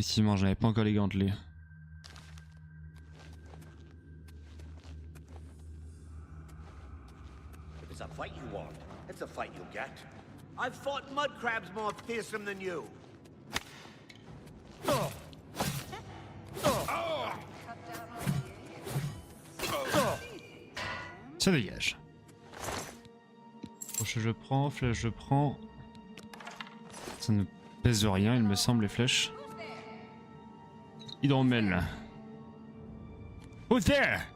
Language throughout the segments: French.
Effectivement, j'avais pas encore les gantelets. If it's a fight you want, it's a fight you'll get. I've fought mud crabs more fearsome than you. Ça dégage. Flèche je prends, flèche je prends. Ça ne pèse rien, il me semble, les flèches. Hydromel. Who's there?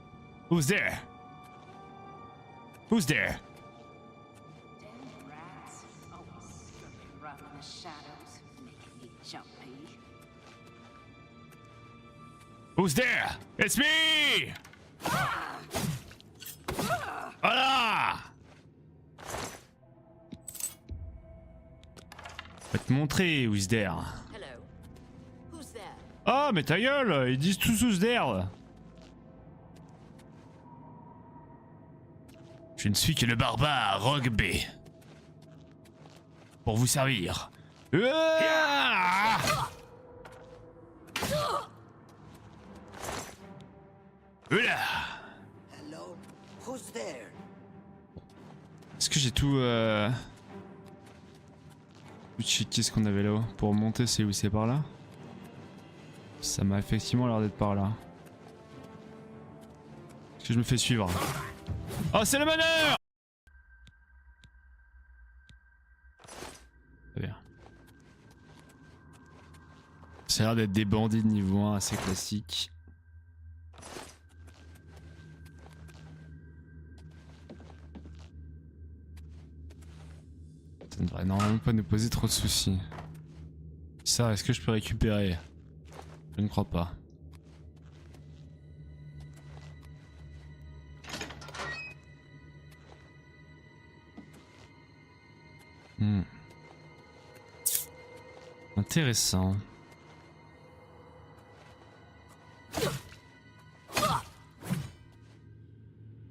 Who's there? Who's there? Who's there? It's me! Voilà! Va te montrer, who's there? Ah, mais ta gueule! Ils disent tous who's there! Je ne suis que le barbare Rogbe. Pour vous servir. Ah! Oula! Hello? Who's there? Est-ce que j'ai tout checké ce qu'on avait là-haut? Pour monter, c'est où? C'est par là? Ça m'a effectivement l'air d'être par là. Est-ce que je me fais suivre? Oh, c'est le meneur! Très bien. Ça a l'air d'être des bandits de niveau 1 assez classiques. Ça ne devrait normalement pas nous poser trop de soucis. Ça, est-ce que je peux récupérer? Je ne crois pas. Intéressant.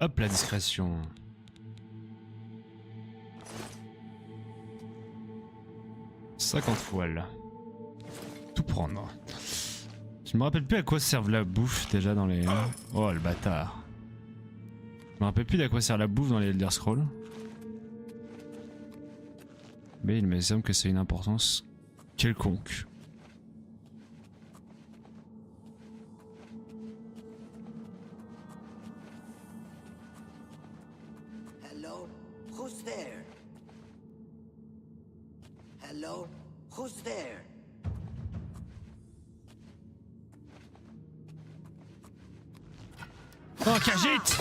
Hop, la discrétion. « 50 voiles. Tout prendre. Je me rappelle plus à quoi servent la bouffe déjà dans les... Oh le bâtard. Je me rappelle plus à quoi sert la bouffe dans les Elder Scrolls. Mais il me semble que c'est une importance quelconque. Hello? Who's there? Hello? Who's there? Oh, Khajiit!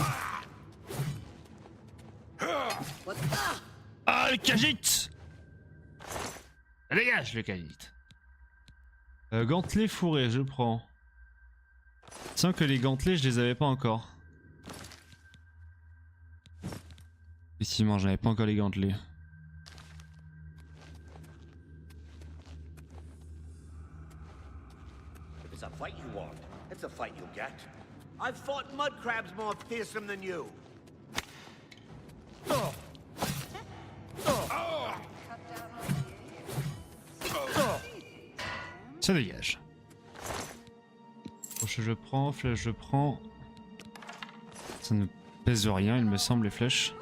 Ah, le Khajiit! Dégage, le Khajiit! Gantelet fourré, je prends. Tiens que les gantelets, je les avais pas encore. Effectivement, j'avais pas encore les gantelets. If it's a fight you want, it's a fight you'll get. I've fought mud crabs more fearsome than you. Ça dégage. Flèche je prends, flèche je prends. Ça ne pèse rien, il me semble, les flèches.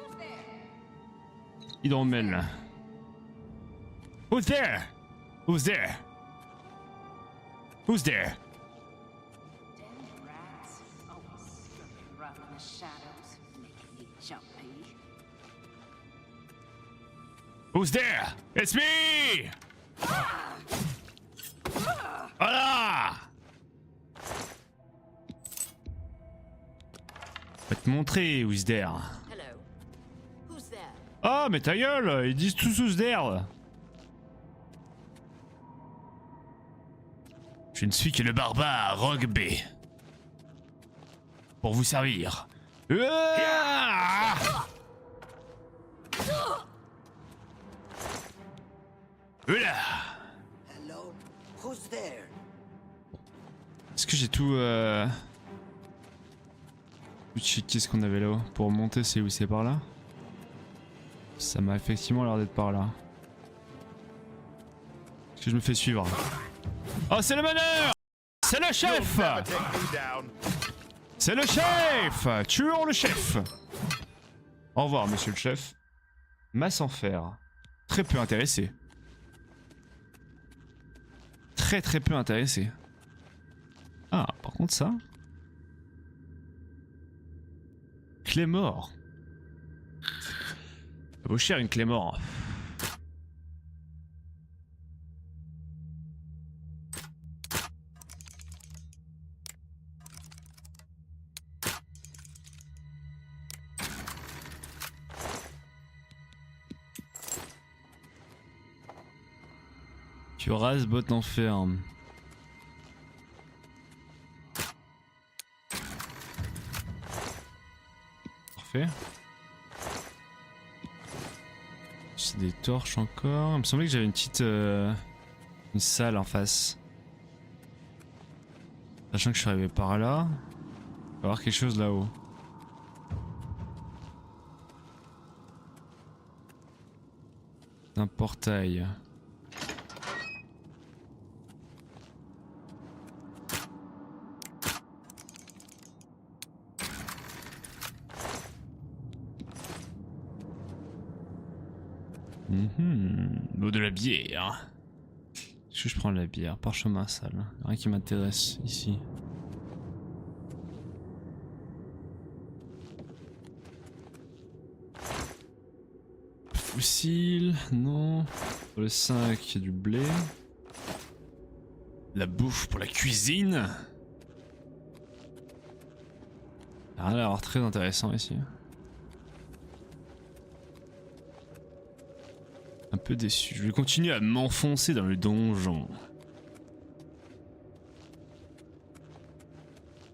Hydromel. Who's there? Who's there? Who's there? Who's there? It's me! Voilà! Va te montrer, who's there? Ah, mais ta gueule! Ils disent tous who's there! Je ne suis que le barbare Rogbe. Pour vous servir. Ah! Oula! Hello? Who's there? Est-ce que j'ai tout checké ce qu'on avait là-haut? Pour monter, c'est où? C'est par là? Ça m'a effectivement l'air d'être par là. Est-ce que je me fais suivre? Oh, c'est le meneur! C'est le chef! C'est le chef! Tuons le chef! Au revoir, monsieur le chef. Masse en fer. Très peu intéressé. Très peu intéressé. Ah, par contre ça... Clé mort. Ça vaut cher une clé mort. Tu rases botte en ferme. Parfait. C'est des torches encore. Il me semblait que j'avais une petite... une salle en face. Sachant que je suis arrivé par là. Il va y avoir quelque chose là-haut. Un portail. L'eau de la bière. Est-ce que je prends de la bière? Parchemin sale. Rien qui m'intéresse ici. Fossile, non. Pour le 5, il y a du blé. La bouffe pour la cuisine. Ça a rien à l'air très intéressant ici. Un peu déçu. Je vais continuer à m'enfoncer dans le donjon.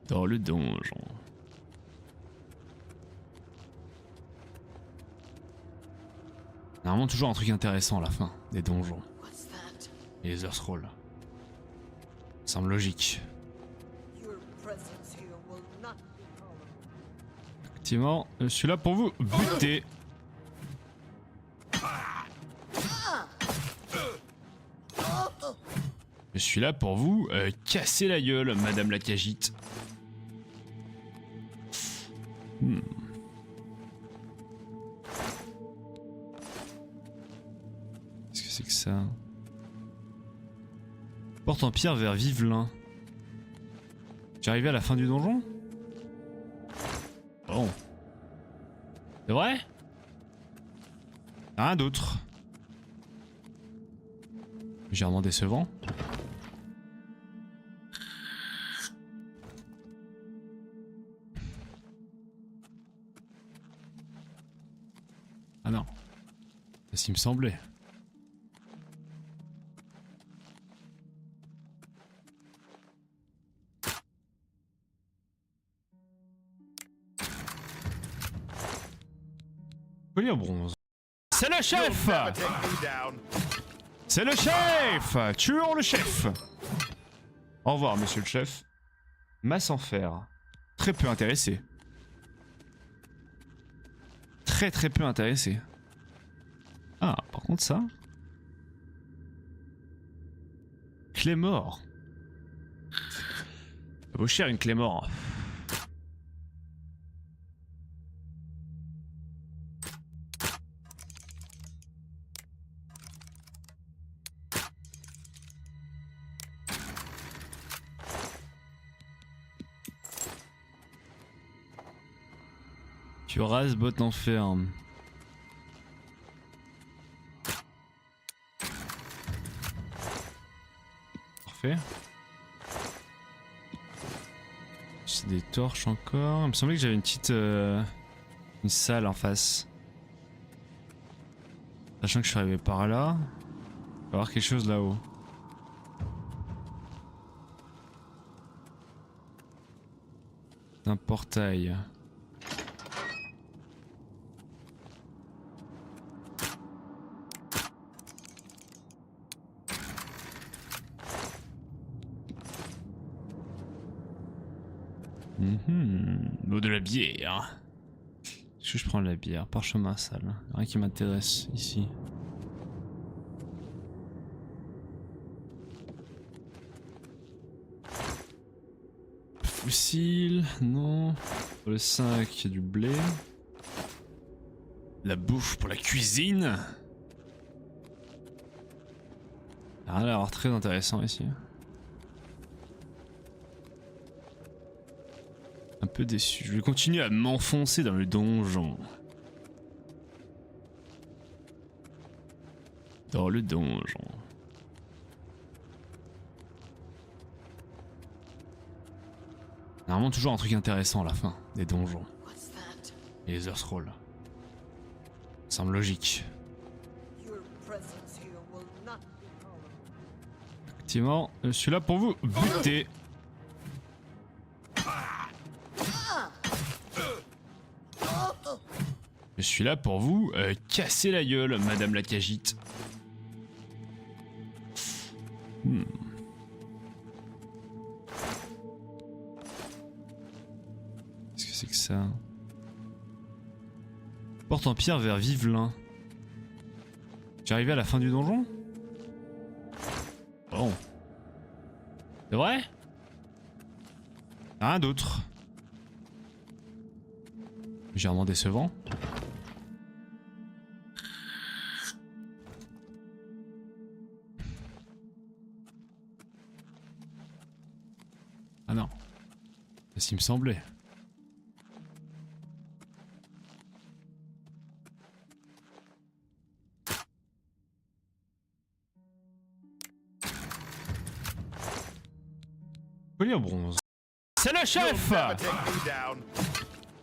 Dans le donjon. Normalement toujours un truc intéressant à la fin des donjons. Et les Earth Scrolls. Semble logique. Effectivement, je suis là pour vous buter. Je suis là pour vous casser la gueule, madame la cagite. Qu'est-ce que c'est que ça? Porte en pierre vers Vivelin. J'ai arrivé à la fin du donjon? Bon. C'est vrai? Rien d'autre. Légèrement décevant. Ah non. C'est ce qui me semblait. Collier en bronze. C'est le chef! C'est le chef! Tuons le chef! Au revoir, monsieur le chef. Masse en fer. Très peu intéressé. Très peu intéressé. Ah, par contre ça... Clé mort. Ça vaut cher une clé mort. Tu rases botte en ferme. Parfait. C'est des torches encore. Il me semblait que j'avais une petite... une salle en face. Sachant que je suis arrivé par là. Il va y avoir quelque chose là-haut. Un portail. L'eau de la bière. Est-ce que je prends de la bière? Parchemin sale. Rien qui m'intéresse ici. Fossile, non. Sur le 5, il y a du blé. La bouffe pour la cuisine. Ça a rien à l'air très intéressant ici. Un peu déçu. Je vais continuer à m'enfoncer dans le donjon. Dans le donjon. Normalement toujours un truc intéressant à la fin des donjons. Et les Earth Scrolls. Semble logique. Effectivement, je suis là pour vous buter. Je suis là pour vous casser la gueule, Madame la Cagite. Qu'est-ce que c'est que ça? Porte en pierre vers Vivelin. Tu es arrivé à la fin du donjon? Bon. C'est vrai? Rien d'autre. Légèrement décevant. Ah non. C'est ce qui me semblait. Collier en bronze. C'est le chef!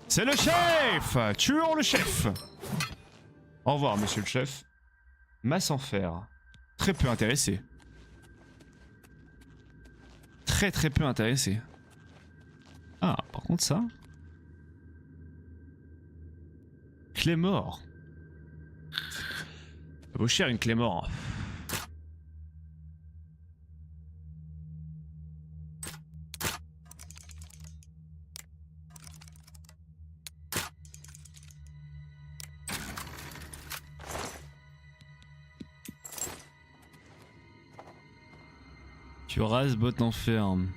C'est le chef! Tuons le chef! Au revoir, monsieur le chef. Masse en fer. Très peu intéressé. Très peu intéressé. Ah, par contre ça... Clé mort. Ça vaut cher une clé mort. Tu rases botte en ferme.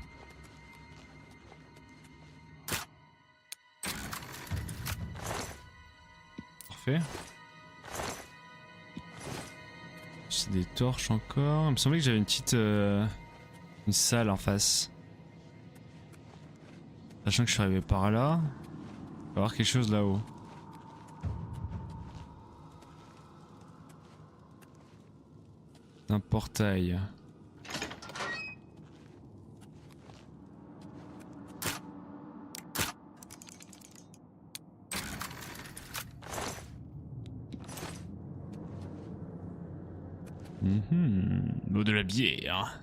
Parfait. C'est des torches encore. Il me semblait que j'avais une petite... une salle en face. Sachant que je suis arrivé par là. Il va y avoir quelque chose là-haut. Un portail. L'eau de la bière.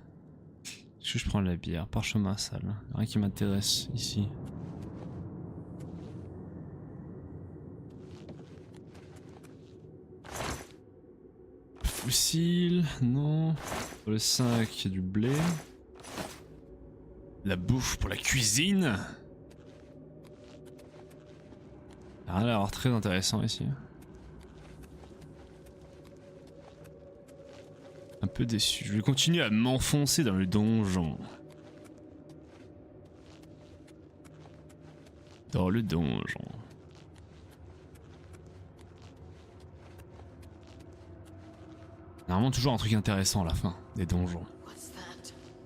Est-ce que je prends la bière? Parchemin sale. Rien qui m'intéresse ici. Fossile, non. Sur le 5, il y a du blé. La bouffe pour la cuisine. Ça a rien à l'air très intéressant ici. Un peu déçu. Je vais continuer à m'enfoncer dans le donjon. Dans le donjon. Normalement toujours un truc intéressant à la fin des donjons.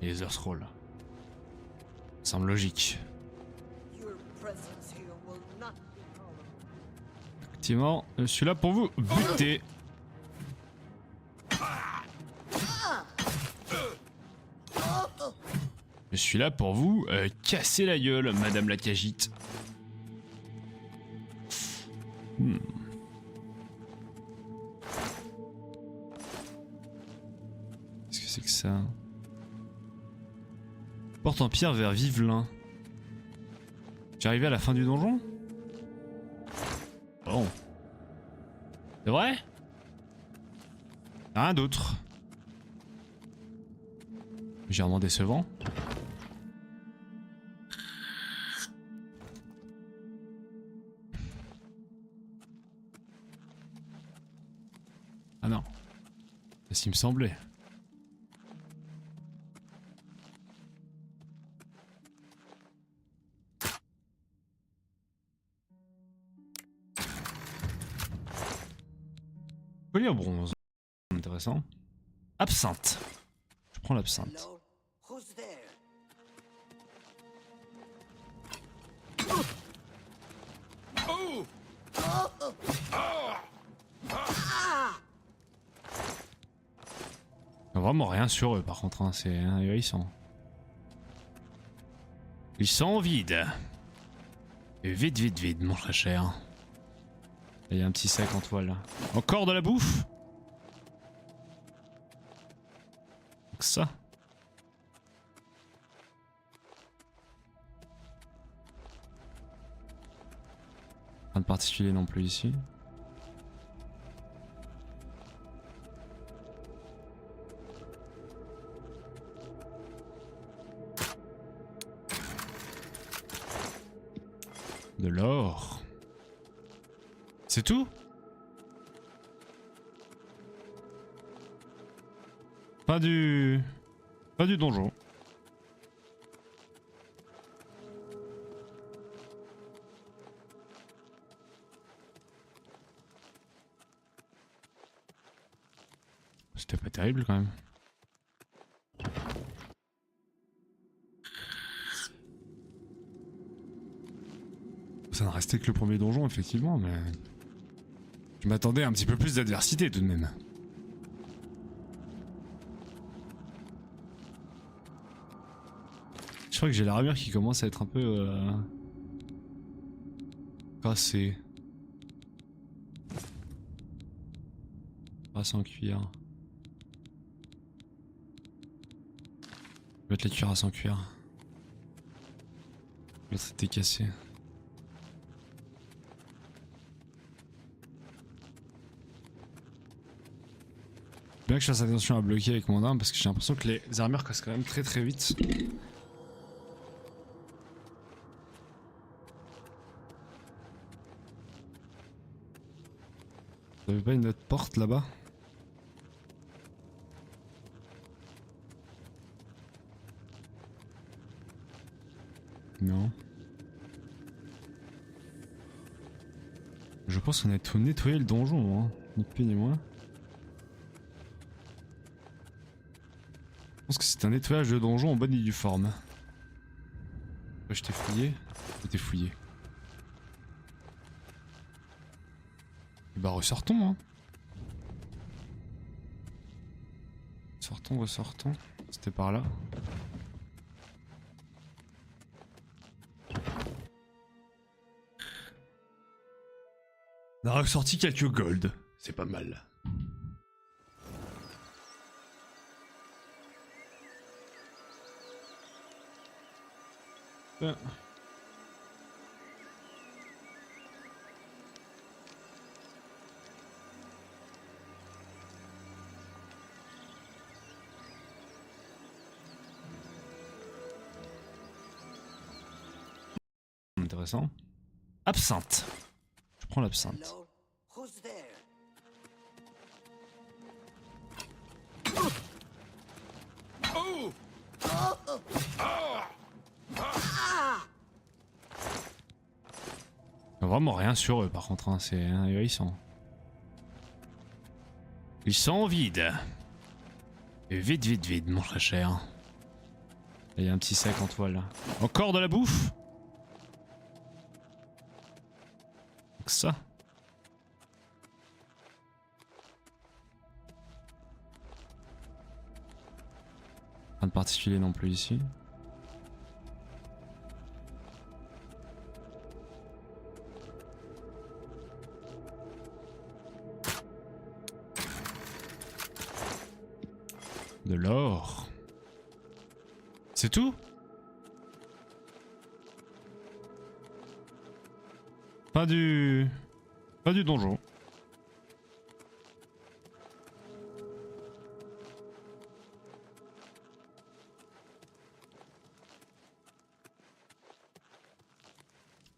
Et les Earth Scrolls. Semble logique. Effectivement, je suis là pour vous buter. Je suis là pour vous casser la gueule, Madame la Cagite. Qu'est-ce que c'est que ça? Porte en pierre vers Vivelin. Tu es arrivé à la fin du donjon? Bon. C'est vrai? Rien d'autre. Légèrement décevant. Ah non. C'est ce qui me semblait. Collier en bronze. Intéressant. Absinthe. Je prends l'absinthe. Hello? Who's there? Il y a vraiment rien sur eux par contre, hein. C'est ahurissant. Ils sont vides. Et vite, vite, vite, mon très cher. Il y a un petit sac en toile. Encore de la bouffe? Donc ça. Rien de particulier non plus ici. De l'or. C'est tout? Pas du donjon. C'était pas terrible quand même. Ça ne restait que le premier donjon effectivement, mais je m'attendais à un petit peu plus d'adversité tout de même. Je crois que j'ai l'armure qui commence à être un peu cassée. Race en cuir. Je vais mettre la cuirasse en cuir. L'autre était cassé. Bien que je fasse attention à bloquer avec mon arme parce que j'ai l'impression que les armures cassent quand même très très vite. Vous avez pas une autre porte là-bas? Non. Je pense qu'on a tout nettoyé le donjon, hein. Ni plus ni moins. Je pense que c'est un nettoyage de donjon en bonne et due forme. Je t'ai fouillé. Je t'ai fouillé. Et bah ressortons, hein. Sortons, ressortons. C'était par là. On a ressorti quelques gold. C'est pas mal. Intéressant. Absinthe. Je prends l'absinthe. Hello? Who's there? Il y a vraiment rien sur eux par contre, hein. C'est ahurissant. Ils sont vides. Et vite, vite, vite, mon très cher. Il y a un petit sac en toile. Encore de la bouffe? Donc ça. Rien de particulier non plus ici. De l'or. C'est tout? Pas du donjon.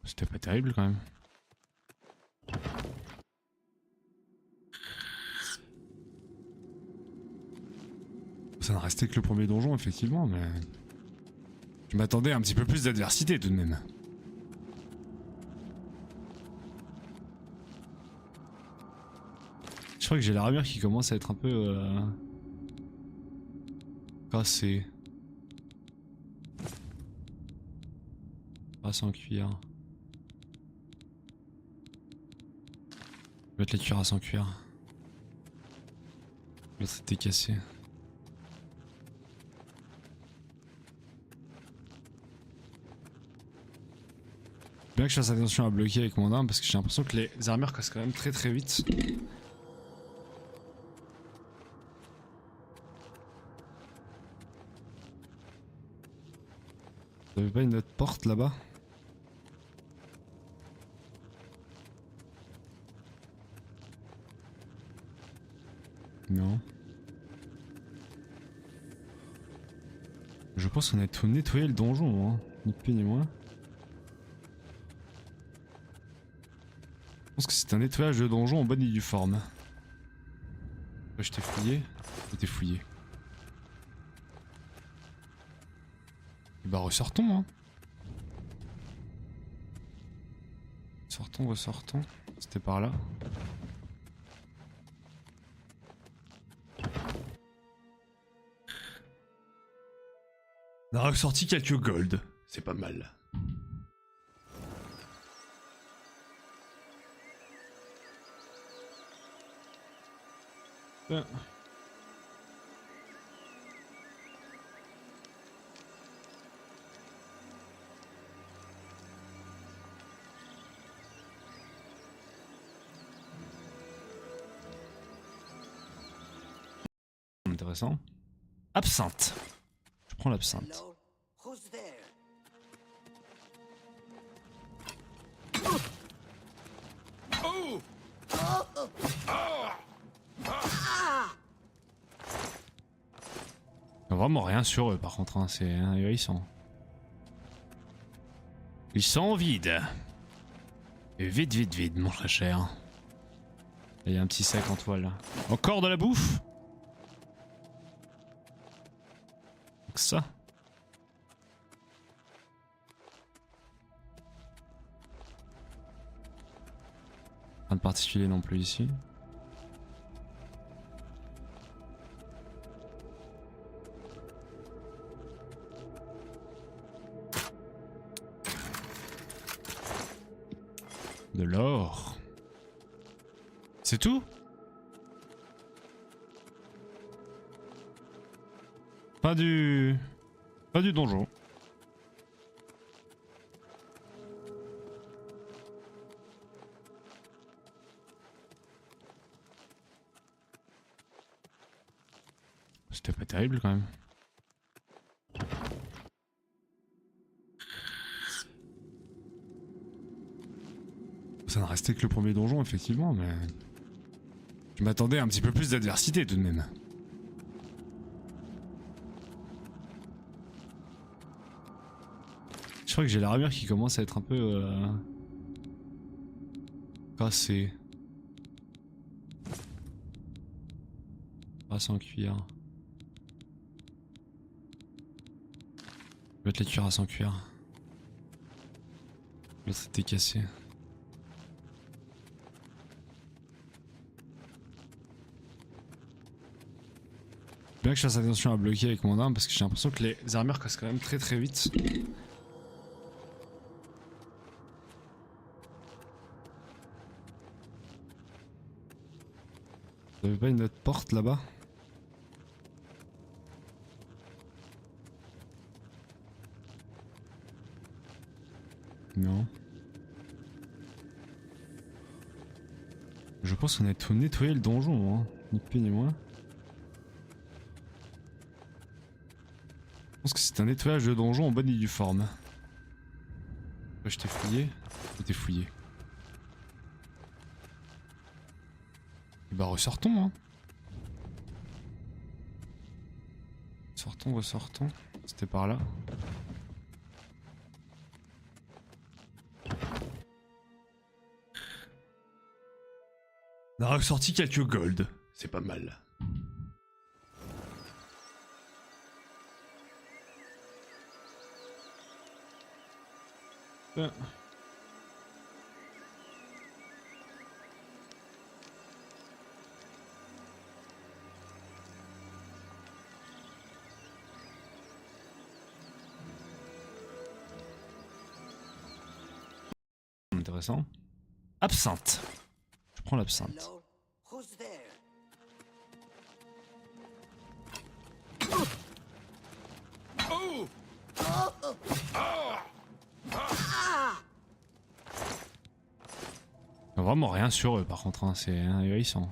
C'était pas terrible quand même. Ça ne restait que le premier donjon effectivement, mais je m'attendais à un petit peu plus d'adversité tout de même. Je crois que j'ai l'armure qui commence à être un peu cassée. Race en cuir. Je vais mettre la cuirasse en cuir. L'autre était cassé. Bien que je fasse attention à bloquer avec mon arme parce que j'ai l'impression que les armures cassent quand même très très vite. Vous avez pas une autre porte là-bas? Non. Je pense qu'on a tout nettoyé le donjon, hein. Ni plus ni moins. Je pense que c'est un nettoyage de donjon en bonne et due forme. Ouais, je t'ai fouillé. Je t'ai fouillé. Et bah ressortons, hein. Sortons, ressortons. C'était par là. On a ressorti quelques gold. C'est pas mal. Ah. Intéressant. Absinthe. Je prends l'absinthe. Hello? Who's there? Il y a vraiment rien sur eux par contre, hein. C'est ahurissant. Ils sont vides. Et vite, vite, vite, mon très cher. Il y a un petit sac en toile là. Encore de la bouffe? Donc ça. Rien de particulier non plus ici. De l'or. C'est tout? Pas du donjon. C'était pas terrible quand même. Ça ne restait que le premier donjon effectivement, mais je m'attendais à un petit peu plus d'adversité tout de même. Je crois que j'ai l'armure qui commence à être un peu cassée. Race en cuir. Je vais mettre la cuirasse en cuir. L'autre était cassé. Bien que je fasse attention à bloquer avec mon arme parce que j'ai l'impression que les armures cassent quand même très très vite. Vous avez pas une autre porte là-bas? Non. Je pense qu'on a tout nettoyé le donjon, hein. Ni plus ni moins. Je pense que c'est un nettoyage de donjon en bonne et due forme. Ouais, je t'ai fouillé. Je t'ai fouillé. Et bah ressortons, hein. Sortons, ressortons. C'était par là. On a ressorti quelques gold. C'est pas mal. Ah. Intéressant. Absinthe. Je prends l'absinthe. Hello? Who's there? Vraiment rien sur eux par contre, hein. C'est ahurissant.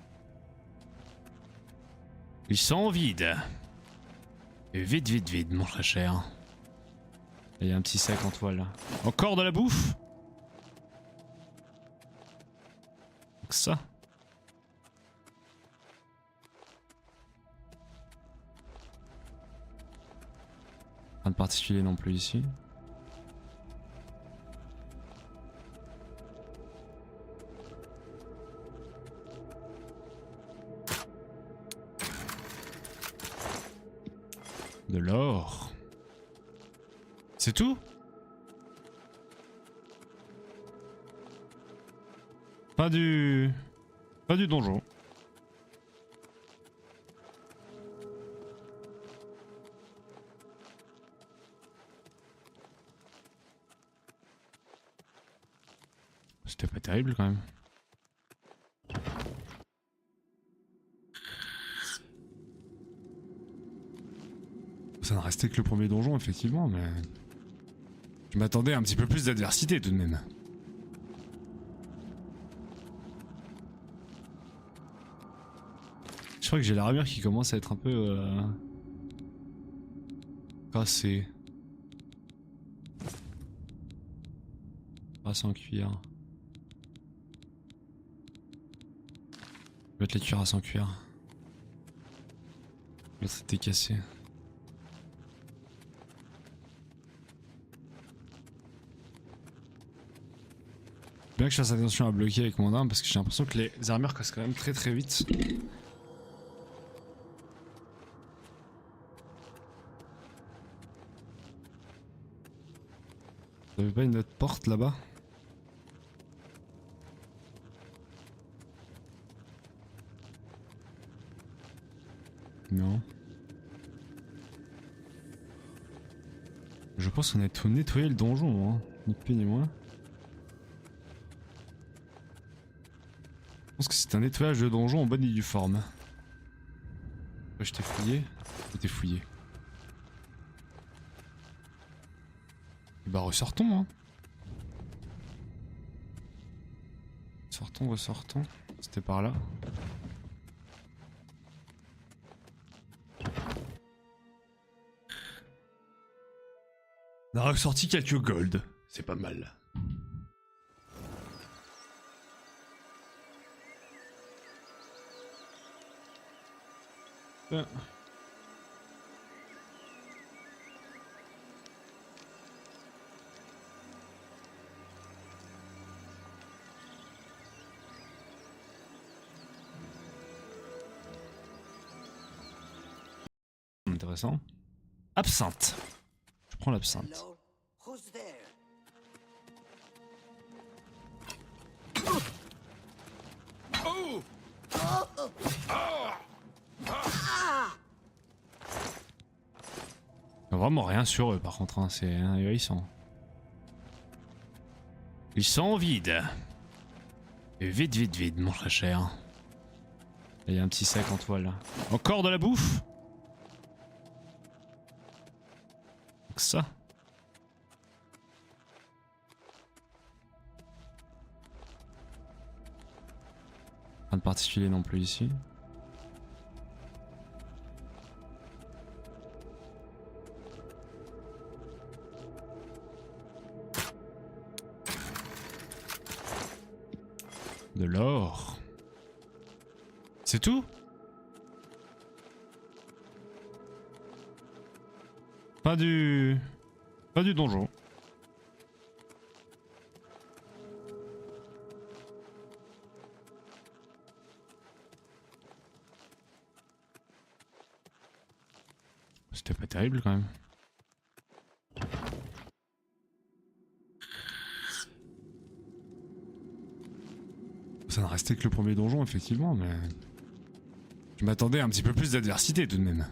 Ils sont vides. Et vite, vite, vite, mon très cher. Il y a un petit sac en toile. Encore de la bouffe? Donc ça. Rien de particulier non plus ici. De l'or. C'est tout? Pas du donjon. C'était pas terrible quand même. Ça ne restait que le premier donjon effectivement, mais je m'attendais à un petit peu plus d'adversité tout de même. Je crois que j'ai l'armure qui commence à être un peu cassée. Race en cuir. Je vais mettre les cuirasses en cuir. L'autre c'était cassé. Bien que je fasse attention à bloquer avec mon arme parce que j'ai l'impression que les armures cassent quand même très très vite. Vous avez pas une autre porte là-bas? Non. Je pense qu'on a tout nettoyé le donjon, hein. Ni plus ni moins. Je pense que c'est un nettoyage de donjon en bonne et due forme. Ouais, je t'ai fouillé. Je t'ai fouillé. Et bah ressortons, hein. Sortons, ressortons. C'était par là. On a ressorti quelques gold. C'est pas mal. Intéressant. Absinthe. Je prends l'absinthe. Hello? Who's there? Vraiment rien sur eux par contre, hein. C'est ahurissant. Ils sont vides. Et vite, vite, vite, mon très cher. Il y a un petit sac en toile. Encore de la bouffe? Donc ça. Rien de particulier non plus ici. De l'or. C'est tout? Pas du donjon. C'était pas terrible quand même. Ça ne restait que le premier donjon effectivement, mais je m'attendais à un petit peu plus d'adversité tout de même.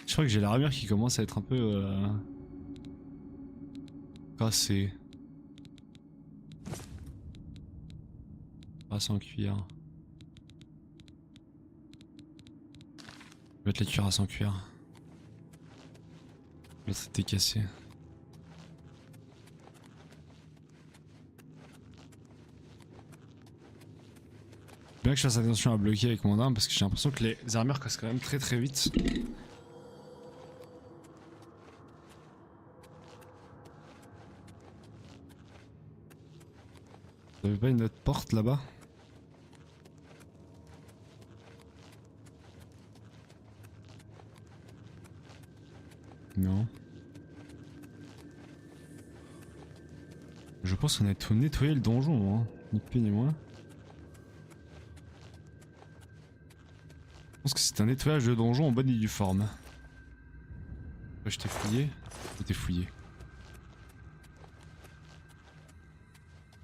Je crois que j'ai l'armure qui commence à être un peu cassée. Race en cuir. Je vais mettre la cuirasse en cuir. L'autre était cassé. Bien que je fasse attention à bloquer avec mon arme parce que j'ai l'impression que les armures cassent quand même très très vite. Vous avez pas une autre porte là-bas? Non. Je pense qu'on a tout nettoyé le donjon, hein. Ni plus ni moins. Je pense que c'est un nettoyage de donjon en bonne et due forme. Ouais, je t'ai fouillé. Je t'ai fouillé.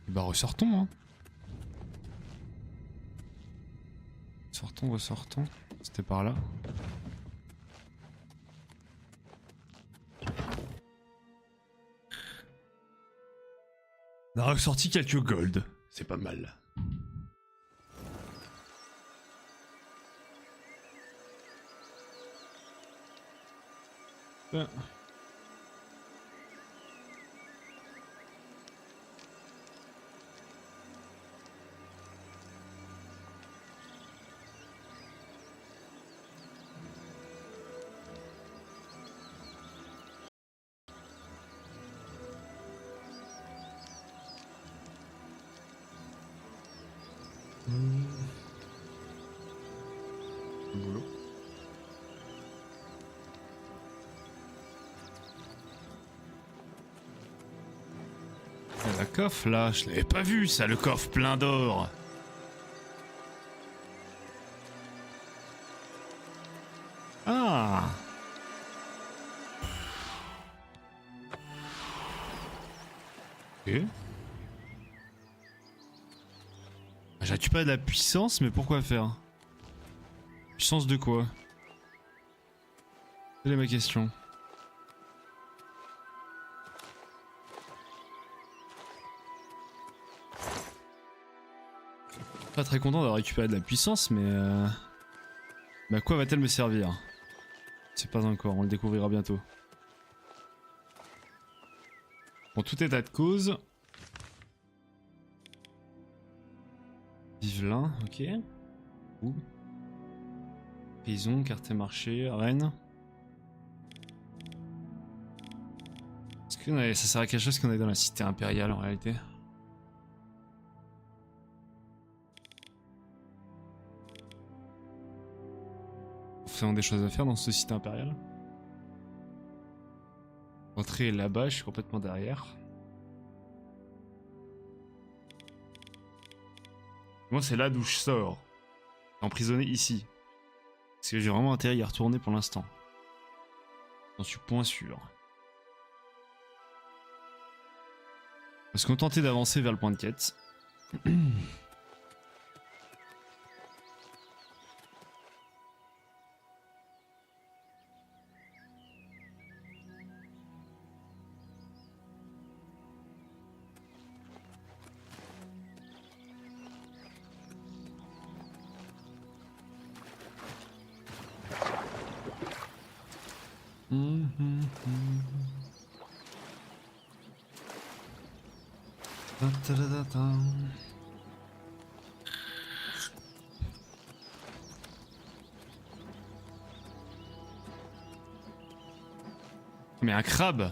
Et bah ressortons, hein. Sortons, ressortons. C'était par là. On a ressorti quelques gold. C'est pas mal. Boulot. La coffre là, je l'avais pas vu ça, le coffre plein d'or. Ah. Ok. J'active pas de la puissance, mais pourquoi faire? Puissance de quoi? Quelle est ma question? Pas très content d'avoir récupéré de la puissance, mais à quoi va-t-elle me servir? C'est pas encore, on le découvrira bientôt. En tout état de cause. Vivelin, ok. Où? Prison, marché, Rennes. Est-ce que ça sert à quelque chose qu'on est dans la cité impériale en réalité? Forcément des choses à faire dans ce site impérial. L'entrée est là-bas, je suis complètement derrière. Moi c'est là d'où je sors. Emprisonné ici. Parce que j'ai vraiment intérêt à y retourner pour l'instant. J'en suis point sûr. On va se contenter d'avancer vers le point de quête. Mais un crabe!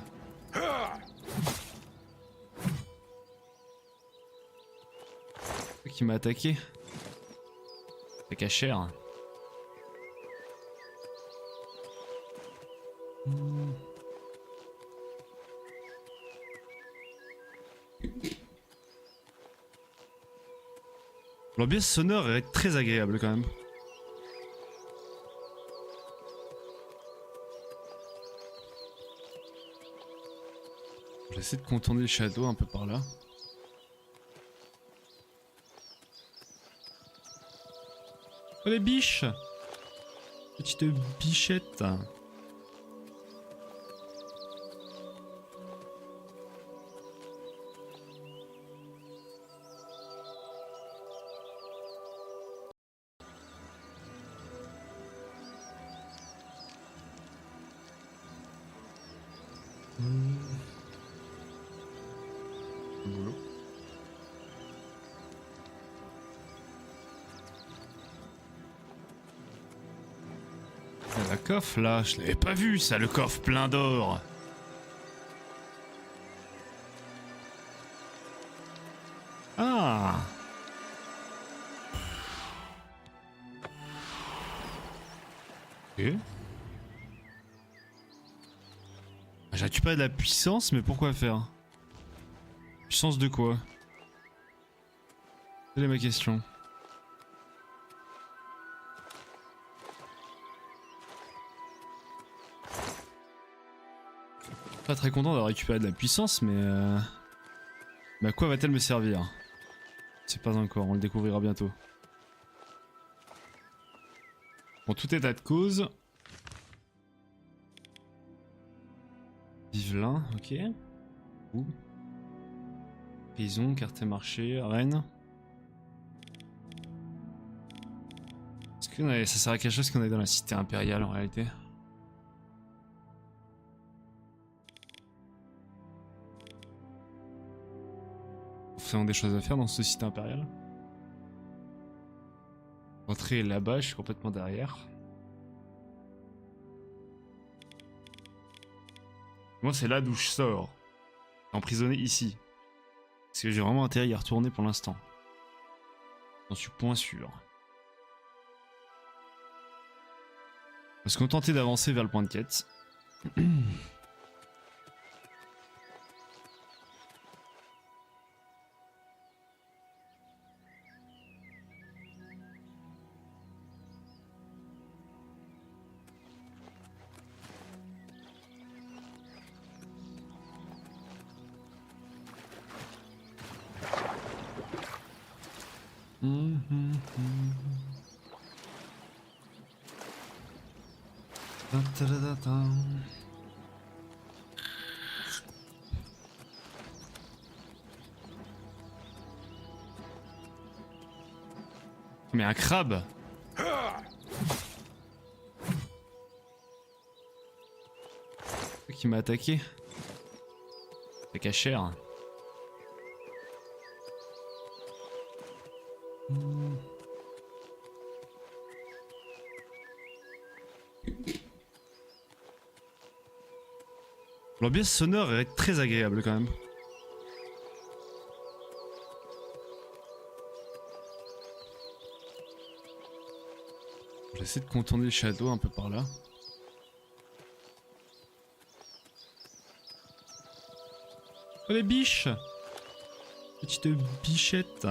Qui m'a attaqué? C'est cachère. L'ambiance sonore est très agréable quand même. J'essaie de contourner le shadow un peu par là. Oh les biches! Petite bichette. Il y a un coffre là, je l'avais pas vu ça, le coffre plein d'or. Ah. Ok. J'accuse pas de la puissance, mais pourquoi faire? Puissance de quoi? Quelle est ma question? Pas très content d'avoir récupéré de la puissance, mais à quoi va-t-elle me servir? Je sais pas encore, on le découvrira bientôt. Bon, tout état de cause. Vivelin, ok. Ouh. Prison, carte marché, reine. Est-ce que ça sert à quelque chose qu'on est dans la cité impériale en réalité? Faisons des choses à faire dans ce site impérial. L'entrée là-bas, je suis complètement derrière. Moi, c'est là d'où je sors. Emprisonné ici. Parce que j'ai vraiment intérêt à y retourner pour l'instant. J'en suis point sûr. On va se contenter d'avancer vers le point de quête. Mais un crabe! Qui m'a attaqué? C'est cachère. L'ambiance sonore est très agréable quand même. J'essaie de contourner le château un peu par là. Oh les biches! Petite bichette.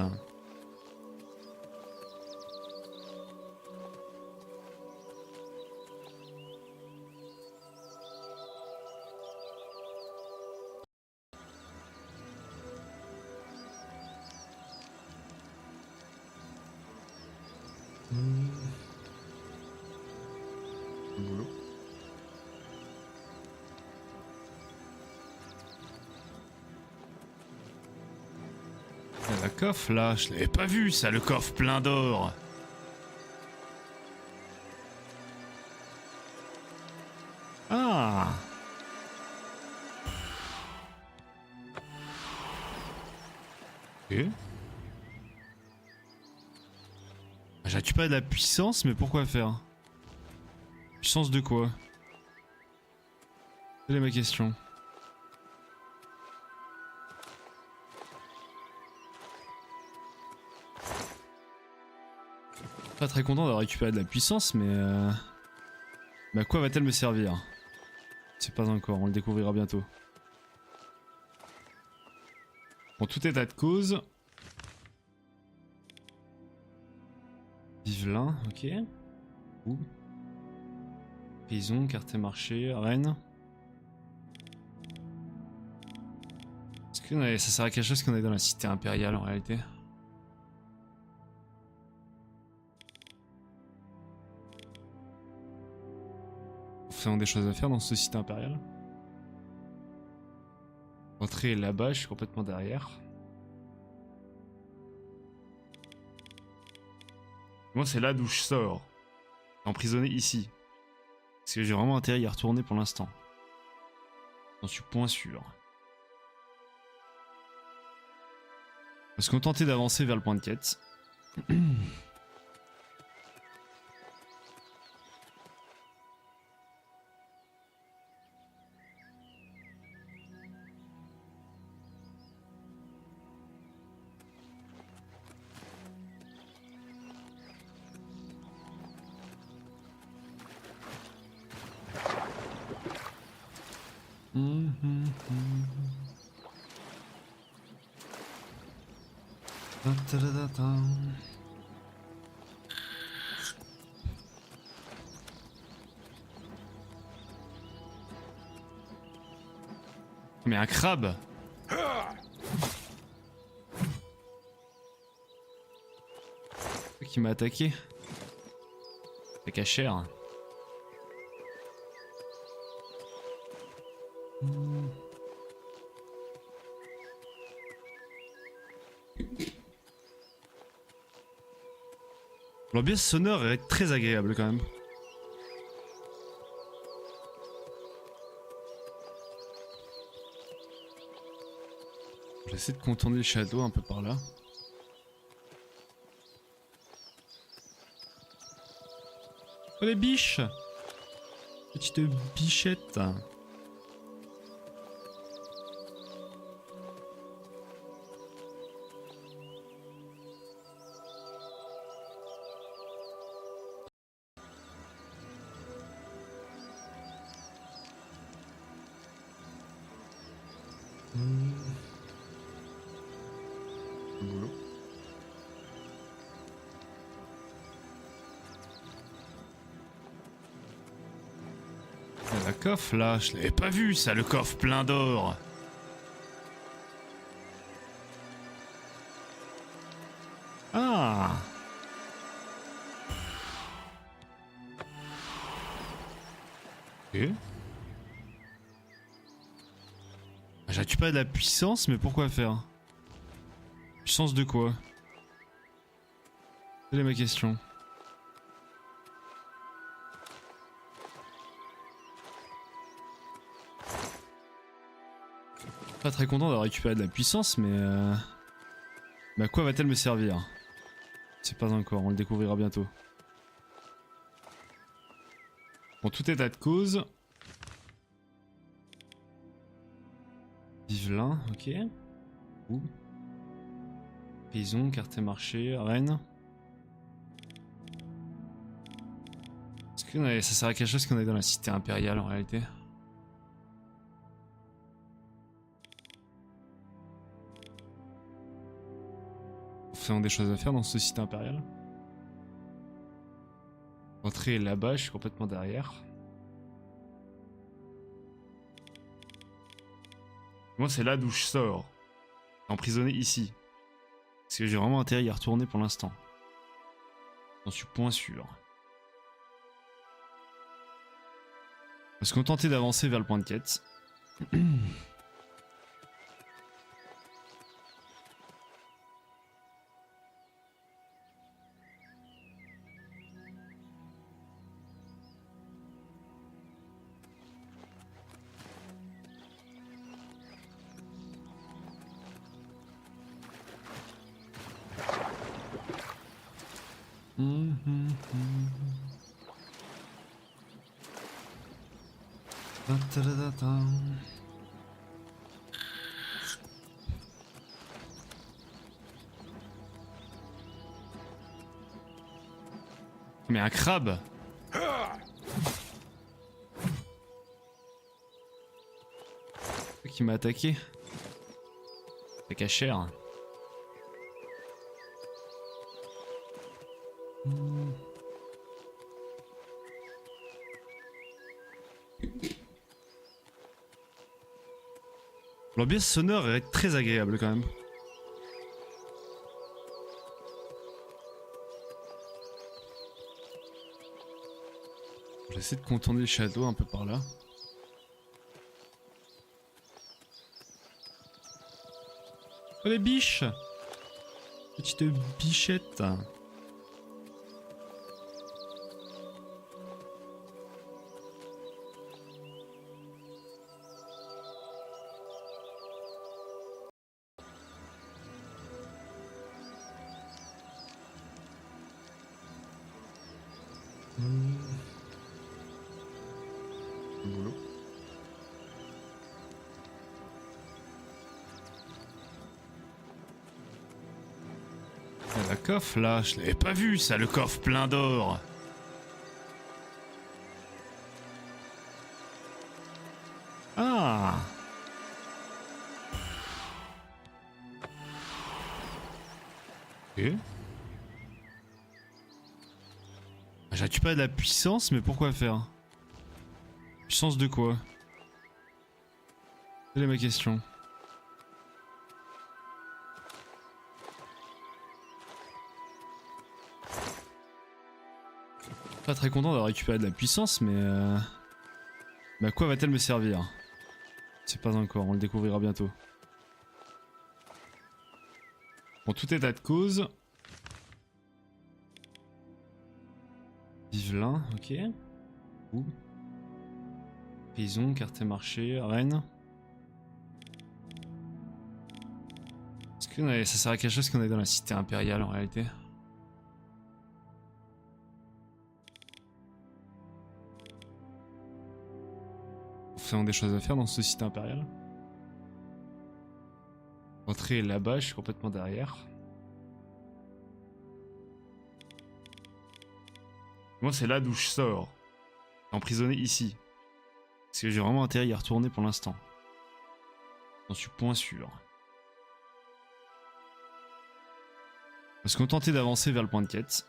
Boulot. Il y a un coffre là, je l'avais pas vu ça, le coffre plein d'or. Ah. Ok. J'accuse pas de la puissance, mais pourquoi faire? Puissance de quoi? Quelle est ma question? Pas très content d'avoir récupéré de la puissance, mais à quoi va-t-elle me servir? Je sais pas encore, on le découvrira bientôt. Bon, tout état de cause. Vivelin, ok. Ouh. Prison, carte marché, reine. Est-ce que ça sert à quelque chose qu'on est dans la cité impériale en réalité? Faisons des choses à faire dans ce site impérial. L'entrée là-bas, je suis complètement derrière. Moi, c'est là d'où je sors. Emprisonné ici. Parce que j'ai vraiment intérêt à y retourner pour l'instant. J'en suis point sûr. On va se contenter d'avancer vers le point de quête. Mais un crabe. Qui m'a attaqué. C'est cachère. L'ambiance sonore est très agréable quand même. J'essaie de contourner le château un peu par là. Oh les biches! Petite bichette. Boulot. La coffre là, je l'avais pas vu ça, le coffre plein d'or. Ah. Ok. J'ai pas de la puissance, mais pourquoi faire? Puissance de quoi? Quelle est ma question? Pas très content d'avoir récupéré de la puissance, mais à quoi va-t-elle me servir? Je sais pas encore, on le découvrira bientôt. Bon, tout état de cause. Vivelin, ok. Ouh. Prison, Quartier-Marché, Rennes. Est-ce que ça sert à quelque chose qu'on est dans la cité impériale en réalité? Faisons des choses à faire dans ce site impérial. L'entrée est là-bas, je suis complètement derrière. Moi c'est là d'où je sors. Emprisonné ici. Parce que j'ai vraiment intérêt à y retourner pour l'instant. J'en suis point sûr. On va se contenter d'avancer vers le point de quête. Mais un crabe. Qui m'a attaqué. C'est cachère. L'ambiance sonore est très agréable quand même. J'essaie de contourner le château un peu par là. Oh les biches! Petite bichette. Boulot. La coffre là, je l'avais pas vu ça, le coffre plein d'or. Ah. Et je récupère de la puissance, mais pourquoi faire? Puissance de quoi? Quelle est ma question? Pas très content d'avoir récupéré de la puissance, mais mais à quoi va-t-elle me servir? C'est pas encore, on le découvrira bientôt. En tout état de cause. Vivelin, ok. Ouh. Prison, carte marché, Rennes. Est-ce que ça sert à quelque chose qu'on est dans la cité impériale en réalité? Faisons des choses à faire dans ce site impérial. Entrée là-bas, je suis complètement derrière. Moi, c'est là d'où je sors. Emprisonné ici. Parce que j'ai vraiment intérêt à y retourner pour l'instant. J'en suis point sûr. On va se contenter d'avancer vers le point de quête.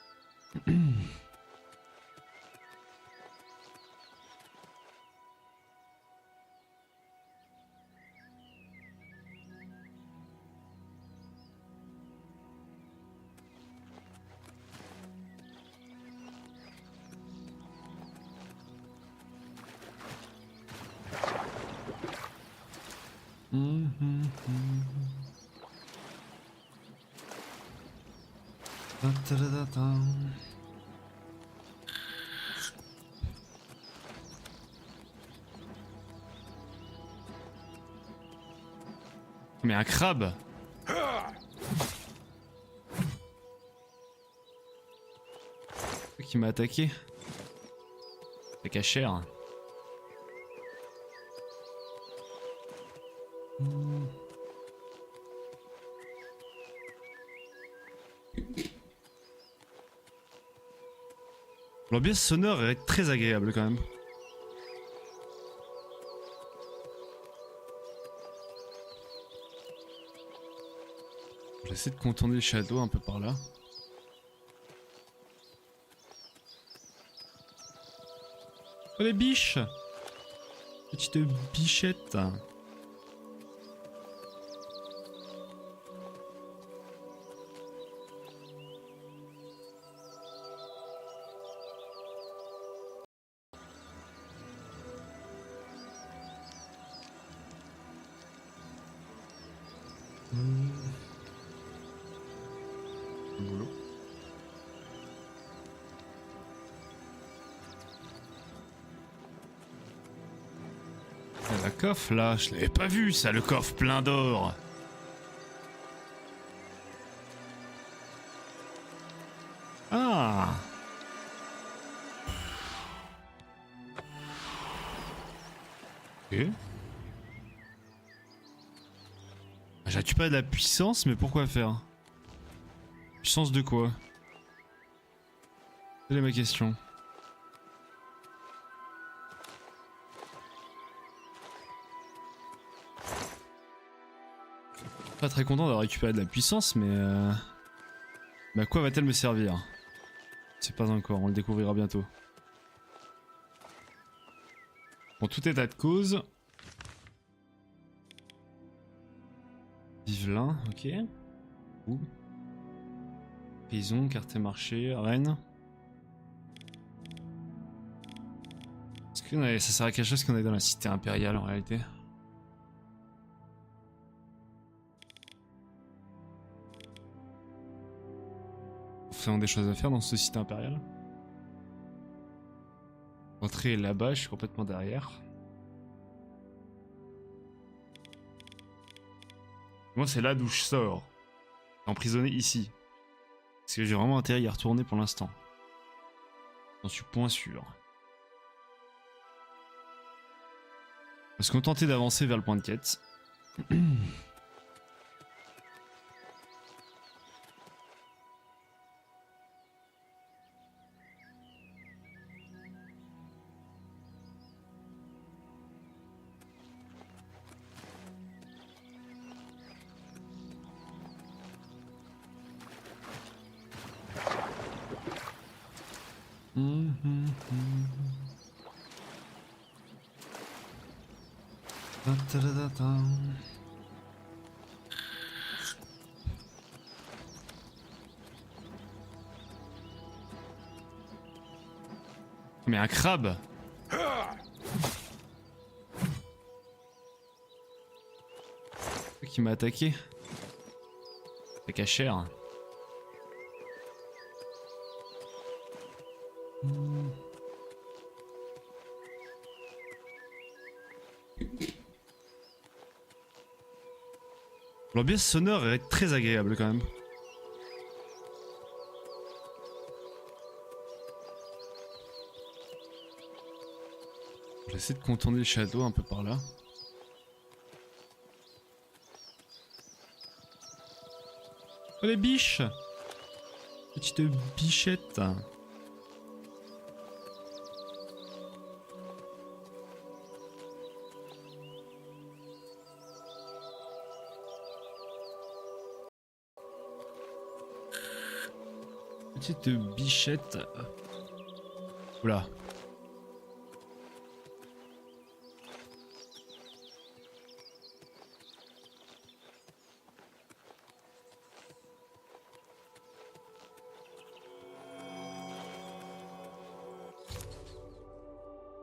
Mais un crabe! Qui m'a attaqué? C'est cachère. L'ambiance sonore est très agréable quand même. J'essaie de contourner le château un peu par là. Oh les biches! Petite bichette. Boulot. La coffre là, je l'avais pas vu ça, le coffre plein d'or. Ah. Ok. J'ai récupéré de la puissance, mais pourquoi faire? Puissance de quoi? Quelle est ma question? Pas très content d'avoir récupéré de la puissance, mais à quoi va-t-elle me servir? C'est pas encore, on le découvrira bientôt. En tout état de cause. Vivelin, ok. Ouh. Prison, carte marché, Rennes. Est-ce que ça sert à quelque chose qu'on est dans la cité impériale en réalité? Faisons des choses à faire dans ce site impérial. Entrée là-bas, je suis complètement derrière. Moi, c'est là d'où je sors. Emprisonné ici. Parce que j'ai vraiment intérêt à y retourner pour l'instant. J'en suis point sûr. On va se contenter d'avancer vers le point de quête. Mais un crabe. Qui m'a attaqué. C'est cachère. L'ambiance sonore est très agréable quand même. J'essaie de contourner le château un peu par là. Oh les biches! Petite bichette. Petite bichette. Oula.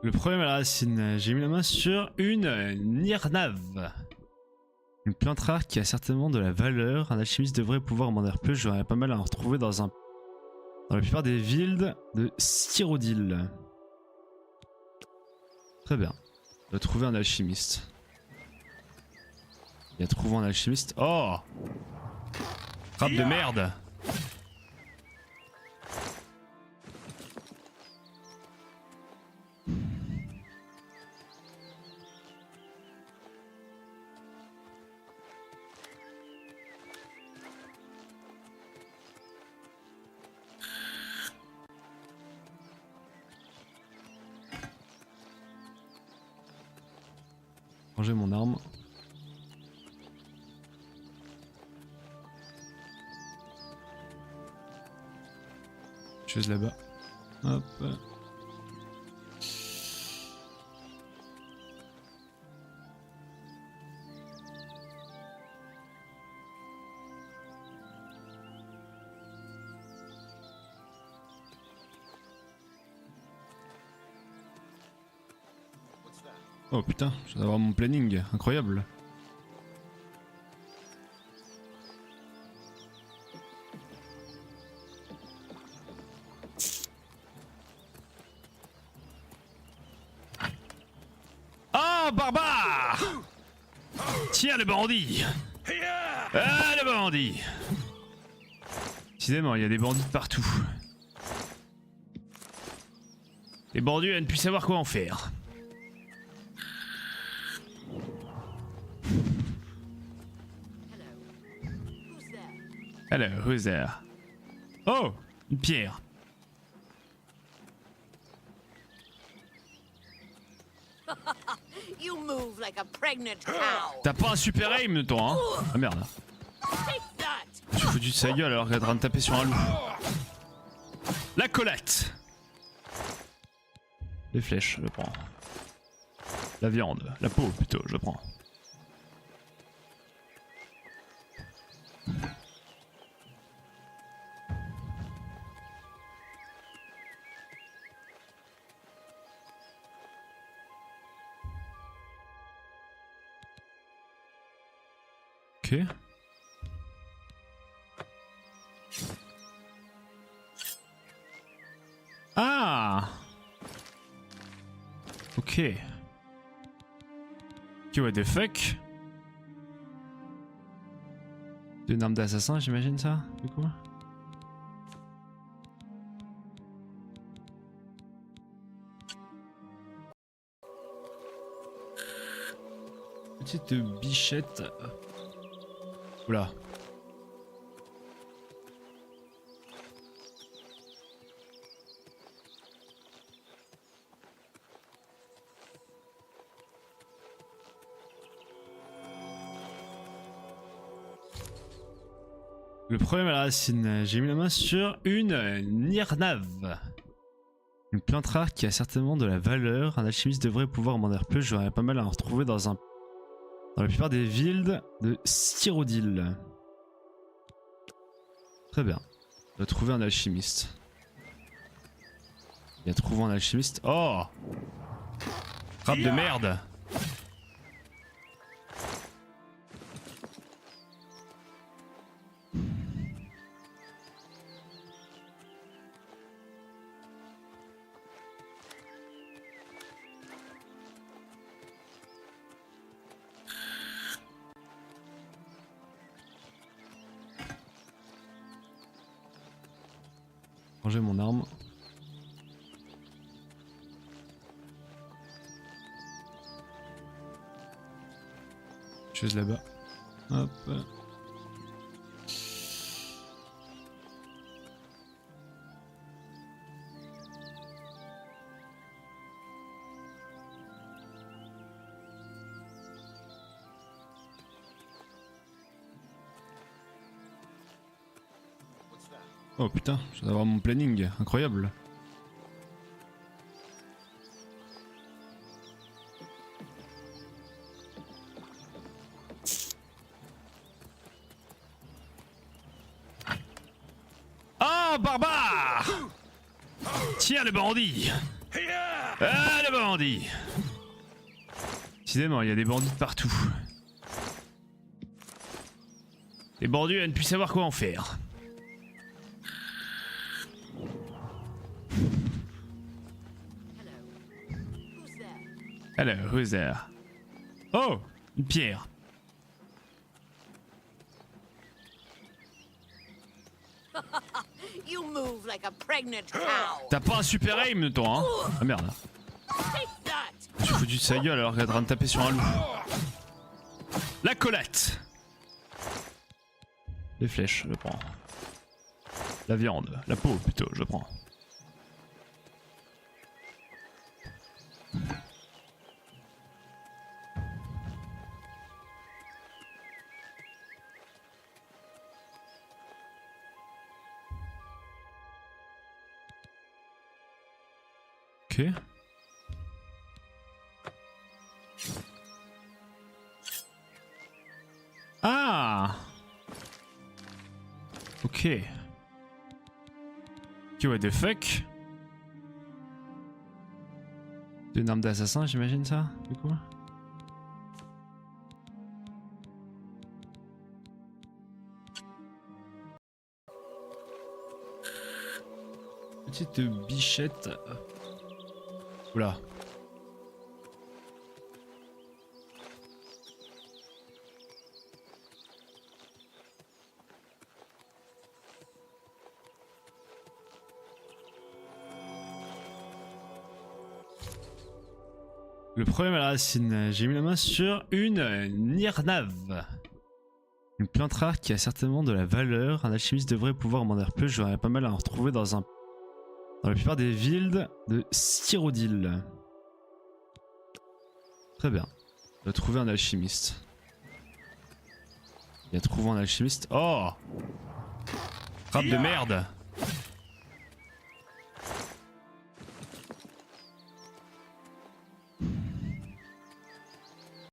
Le problème à la racine, j'ai mis la main sur une nirnave. Une plante rare qui a certainement de la valeur. Un alchimiste devrait pouvoir m'en dire plus. J'aurais pas mal à en retrouver dans la plupart des villes de Styrodil. Très bien. On va trouver un alchimiste. Il a trouvé un alchimiste. Oh! Frappe de merde! Ranger mon arme. Chose là-bas. Hop. Oh putain, je viens d'avoir mon planning, incroyable. Oh barbare! Tiens le bandit! Ah le bandit! Décidément, il y a des bandits partout. Les bandits à ne plus savoir quoi en faire. Hello, who's there? Oh, une pierre. You move like a pregnant cow. T'as pas un super aim toi, hein? Ah merde. Take that. Je suis foutu de sa gueule alors qu'elle est en train de taper sur un loup. La collate. Les flèches, je prends. La viande, la peau plutôt, je prends. Ok. Ah! Ok. Ok, what the fuck? C'est une arme d'assassin, j'imagine ça, du coup? Petite bichette. Oula. Le problème à la racine, j'ai mis la main sur une nirnave. Une plante rare qui a certainement de la valeur. Un alchimiste devrait pouvoir m'en dire plus. J'aurais pas mal à en retrouver dans la plupart des villes de Styrodil. Très bien. On va trouver un alchimiste. Il y a trouvé un alchimiste. Oh! Frappe de merde! Ranger mon arme. Chose là-bas. Hop. Oh putain, je viens d'avoir mon planning, incroyable. Oh barbare! Tiens le bandit! Ah le bandit! Décidément, il y a des bandits de partout. Les bandits à ne plus savoir quoi en faire. Hello. Hello, who's there? Oh, une pierre. You move like a pregnant cow. T'as pas un super aim toi, hein? Ah merde. Take that. J'ai foutu de sa gueule alors qu'elle est en train de taper sur un loup. La collate. Les flèches, je prends. La viande, la peau plutôt, je prends. Ok. Ah! Ok. Ok, what the fuck? Une arme d'assassin, j'imagine ça, du coup? Petite bichette. Oula. Le problème à la racine, j'ai mis la main sur une Nirnav. Une plante rare qui a certainement de la valeur. Un alchimiste devrait pouvoir m'en dire plus. J'aurais pas mal à en retrouver dans la plupart des villes de Styrodil. Très bien. On va trouver un alchimiste. Il y a trouvé un alchimiste. Oh! Frappe de merde!